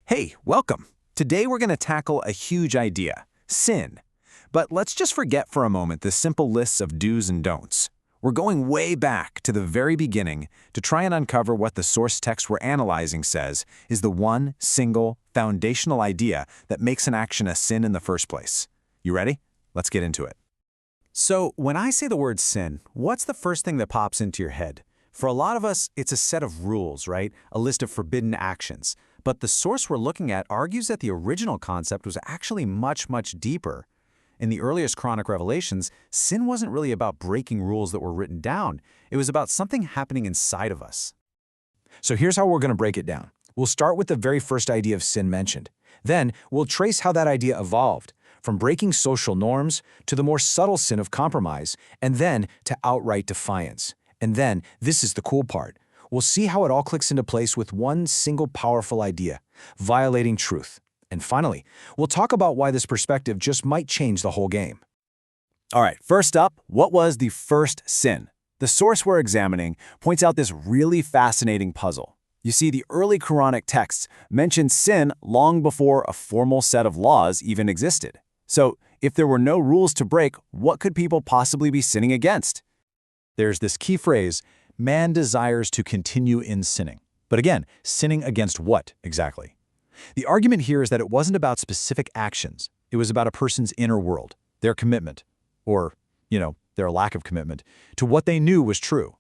Hey, welcome. Today we're going to tackle a huge idea, sin. But let's just forget for a moment the simple lists of do's and don'ts. We're going way back to the very beginning to try and uncover what the source text we're analyzing says is the one single foundational idea that makes an action a sin in the first place. You ready? Let's get into it. So, when I say the word sin, what's the first thing that pops into your head? For a lot of us, it's a set of rules, right? A list of forbidden actions. But the source we're looking at argues that the original concept was actually much, much deeper. In the earliest Quranic revelations, sin wasn't really about breaking rules that were written down. It was about something happening inside of us. So here's how we're going to break it down. We'll start with the very first idea of sin mentioned. Then we'll trace how that idea evolved, from breaking social norms to the more subtle sin of compromise, and then to outright defiance. And then, this is the cool part, we'll see how it all clicks into place with one single powerful idea, violating truth. And finally, we'll talk about why this perspective just might change the whole game. All right, first up, what was the first sin? The source we're examining points out this really fascinating puzzle. You see, the early Quranic texts mentioned sin long before a formal set of laws even existed. So, if there were no rules to break, what could people possibly be sinning against? There's this key phrase, man desires to continue in sinning. But again, sinning against what exactly? The argument here is that it wasn't about specific actions. It was about a person's inner world, their commitment, or, their lack of commitment, to what they knew was true.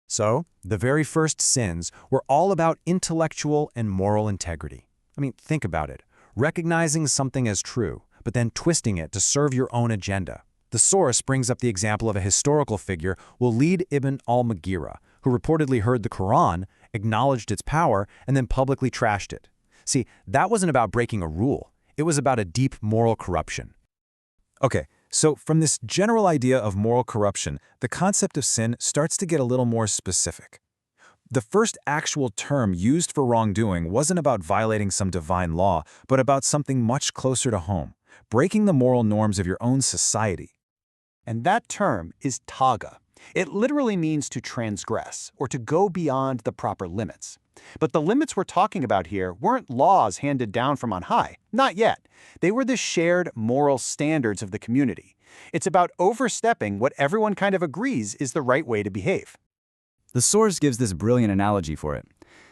So, the very first sins were all about intellectual and moral integrity. I mean, think about it. Recognizing something as true, but then twisting it to serve your own agenda. The source brings up the example of a historical figure, Walid ibn al-Mughira, who reportedly heard the Quran, acknowledged its power, and then publicly trashed it. See, that wasn't about breaking a rule. It was about a deep moral corruption. Okay, so from this general idea of moral corruption, the concept of sin starts to get a little more specific. The first actual term used for wrongdoing wasn't about violating some divine law, but about something much closer to home, breaking the moral norms of your own society. And that term is taga. It literally means to transgress, or to go beyond the proper limits. But the limits we're talking about here weren't laws handed down from on high. Not yet. They were the shared moral standards of the community. It's about overstepping what everyone kind of agrees is the right way to behave. The source gives this brilliant analogy for it.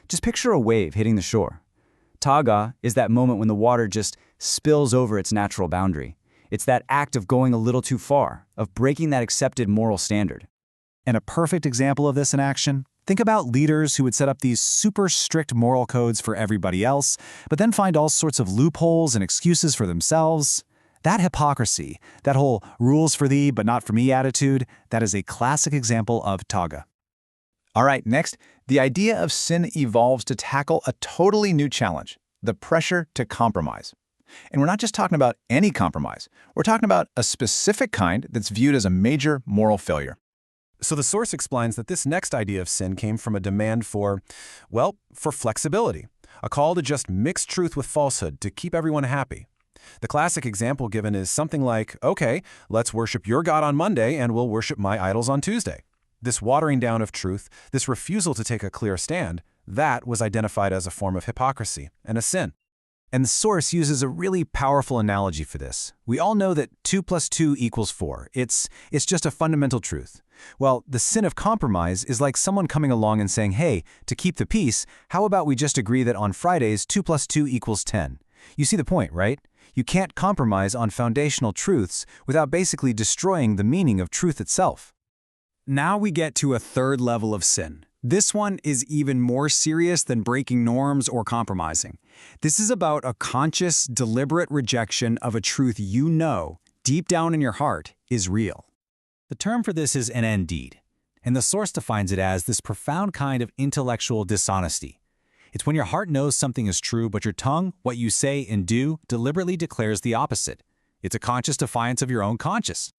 Just picture a wave hitting the shore. Taga is that moment when the water just spills over its natural boundary. It's that act of going a little too far, of breaking that accepted moral standard. And a perfect example of this in action? Think about leaders who would set up these super strict moral codes for everybody else, but then find all sorts of loopholes and excuses for themselves. That hypocrisy, that whole rules for thee but not for me attitude, that is a classic example of taga. All right, next, the idea of sin evolves to tackle a totally new challenge, the pressure to compromise. And we're not just talking about any compromise. We're talking about a specific kind that's viewed as a major moral failure. So the source explains that this next idea of sin came from a demand for flexibility, a call to just mix truth with falsehood to keep everyone happy. The classic example given is something like, okay, let's worship your God on Monday and we'll worship my idols on Tuesday. This watering down of truth, this refusal to take a clear stand, that was identified as a form of hypocrisy and a sin. And the source uses a really powerful analogy for this. We all know that 2 + 2 = 4. It's just a fundamental truth. Well, the sin of compromise is like someone coming along and saying, hey, to keep the peace, how about we just agree that on Fridays 2 + 2 = 10? You see the point, right? You can't compromise on foundational truths without basically destroying the meaning of truth itself. Now we get to a third level of sin. This one is even more serious than breaking norms or compromising. This is about a conscious, deliberate rejection of a truth you know, deep down in your heart, is real. The term for this is an indeed, and the source defines it as this profound kind of intellectual dishonesty. It's when your heart knows something is true, but your tongue, what you say and do, deliberately declares the opposite. It's a conscious defiance of your own conscience.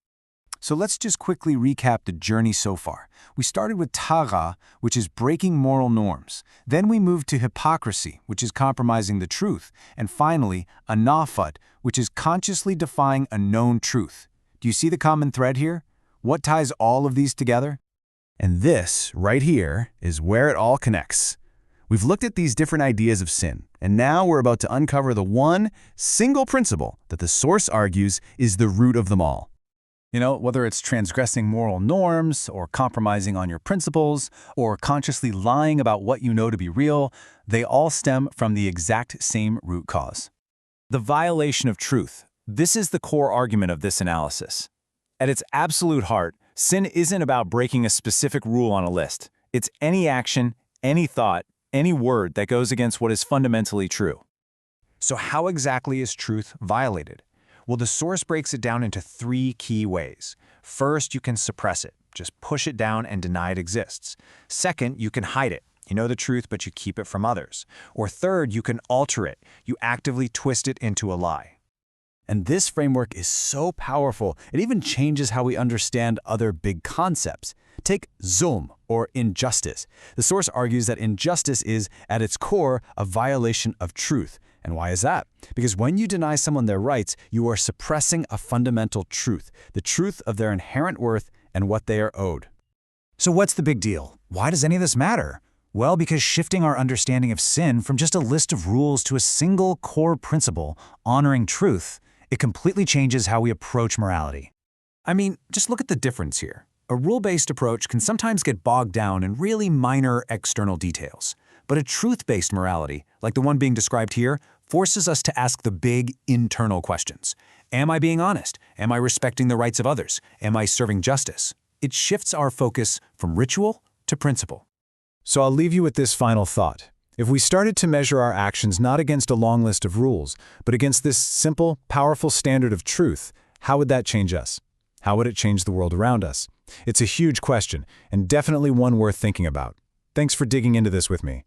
So let's just quickly recap the journey so far. We started with taga, which is breaking moral norms. Then we moved to hypocrisy, which is compromising the truth. And finally, anafat, which is consciously defying a known truth. Do you see the common thread here? What ties all of these together? And this, right here, is where it all connects. We've looked at these different ideas of sin, and now we're about to uncover the one single principle that the source argues is the root of them all. You know, whether it's transgressing moral norms, or compromising on your principles, or consciously lying about what you know to be real, they all stem from the exact same root cause. The violation of truth. This is the core argument of this analysis. At its absolute heart, sin isn't about breaking a specific rule on a list. It's any action, any thought, any word that goes against what is fundamentally true. So how exactly is truth violated? Well, the source breaks it down into 3 key ways. First, you can suppress it. Just push it down and deny it exists. Second, you can hide it. You know the truth, but you keep it from others. Or third, you can alter it. You actively twist it into a lie. And this framework is so powerful, it even changes how we understand other big concepts. Take Zulm, or injustice. The source argues that injustice is, at its core, a violation of truth. And why is that? Because when you deny someone their rights, you are suppressing a fundamental truth, the truth of their inherent worth and what they are owed. So what's the big deal? Why does any of this matter? Well, because shifting our understanding of sin from just a list of rules to a single core principle, honoring truth, it completely changes how we approach morality. I mean, just look at the difference here. A rule-based approach can sometimes get bogged down in really minor external details. But a truth-based morality, like the one being described here, forces us to ask the big internal questions. Am I being honest? Am I respecting the rights of others? Am I serving justice? It shifts our focus from ritual to principle. So I'll leave you with this final thought. If we started to measure our actions not against a long list of rules, but against this simple, powerful standard of truth, how would that change us? How would it change the world around us? It's a huge question, and definitely one worth thinking about. Thanks for digging into this with me.